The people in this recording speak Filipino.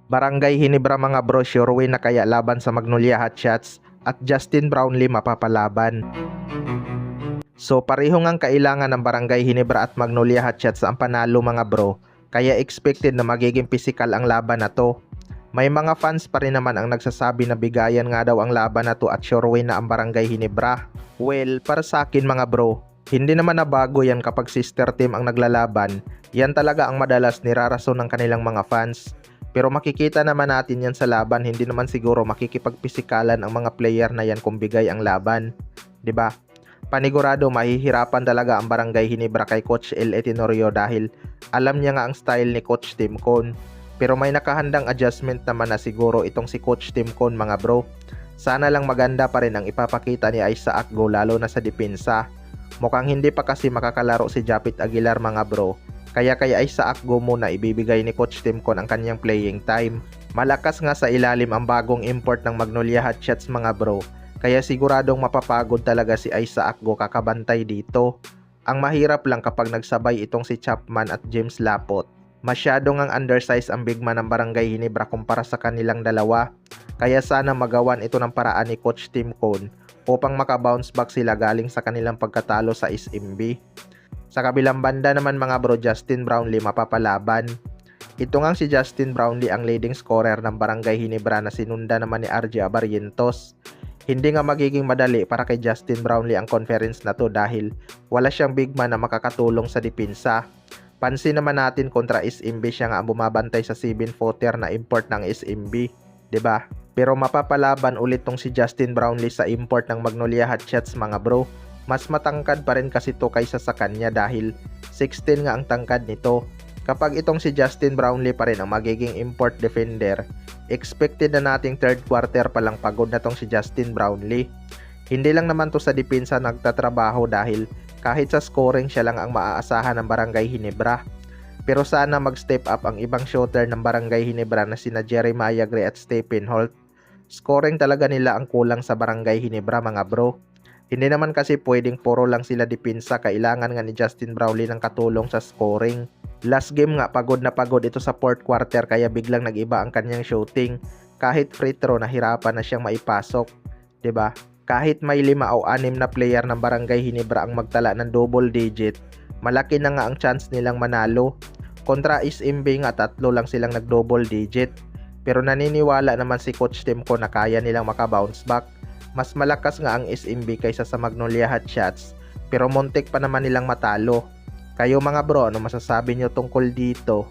Barangay Hinebra mga bro, sure win na kaya laban sa Magnolia Hotshots at Justin Brownlee mapapalaban. So pareho ngang kailangan ng Barangay Hinebra at Magnolia Hotshots ang panalo mga bro, kaya expected na magiging physical ang laban na to. May mga fans pa rin naman ang nagsasabi na bigayan nga daw ang laban na to at sure win na ang Barangay Hinebra. Well, para sa akin mga bro, hindi naman na bago yan kapag sister team ang naglalaban. Yan talaga ang madalas nirarason ng kanilang mga fans. Pero makikita naman natin yan sa laban, hindi naman siguro makikipagpisikalan ang mga player na yan kung bigay ang laban. 'Di ba? Panigurado mahihirapan talaga ang Barangay Hinebra kay Coach L. Tenorio dahil alam niya nga ang style ni Coach Timcon. Pero may nakahandang adjustment naman na siguro itong si Coach Timcon mga bro. Sana lang maganda pa rin ang ipapakita ni Isaac Go lalo na sa depensa. Mukhang hindi pa kasi makakalaro si Japit Aguilar mga bro. Kaya kay Isaac Go muna ibibigay ni Coach Timcon ang kanyang playing time. Malakas nga sa ilalim ang bagong import ng Magnolia Hotshots mga bro. Kaya siguradong mapapagod talaga si Isaac Go kakabantay dito. Ang mahirap lang kapag nagsabay itong si Chapman at James Lapot. Masyadong ang undersize ang big man ng Barangay Hinebra kumpara sa kanilang dalawa. Kaya sana magawan ito ng paraan ni Coach Timcon upang makabounce back sila galing sa kanilang pagkatalo sa SMB. Sa kabilang banda naman mga bro, Justin Brownlee mapapalaban. Ito nga si Justin Brownlee ang leading scorer ng Barangay Hinebra na sinunda naman ni RJ Abarrientos. Hindi nga magiging madali para kay Justin Brownlee ang conference na to dahil wala siyang big man na makakatulong sa depensa. Pansin naman natin kontra SMB siya nga ang bumabantay sa 7-footer na import ng SMB, 'di ba? Pero mapapalaban ulit tong si Justin Brownlee sa import ng Magnolia Hotshots mga bro. Mas matangkad pa rin kasi to kaysa sa kanya dahil 16 nga ang tangkad nito. Kapag itong si Justin Brownlee pa rin ang magiging import defender, expected na nating third quarter pa lang pagod na tong si Justin Brownlee. Hindi lang naman to sa depensa nagtatrabaho dahil kahit sa scoring siya lang ang maaasahan ng Barangay Hinebra. Pero sana mag-step up ang ibang shooter ng Barangay Hinebra na sina Jeremiah Gray at Stephen Holt. Scoring talaga nila ang kulang sa Barangay Hinebra mga bro. Hindi naman kasi pwedeng puro lang sila depensa, kailangan nga ni Justin Brownlee ng katulong sa scoring. Last game nga pagod na pagod ito sa fourth quarter kaya biglang nag-iba ang kanyang shooting. Kahit free throw nahirapan na siyang maipasok, 'di ba? Kahit may 5 o 6 na player ng Barangay Hinebra ang magtala ng double digit, malaki na nga ang chance nilang manalo. Kontra SMB nga 3 lang silang nag-double digit. Pero naniniwala naman si Coach Timcon na kaya nilang makabounce back. Mas malakas nga ang SMB kaysa sa Magnolia Hotshots, pero muntik pa naman nilang matalo. Kayo mga bro, ano masasabi nyo tungkol dito?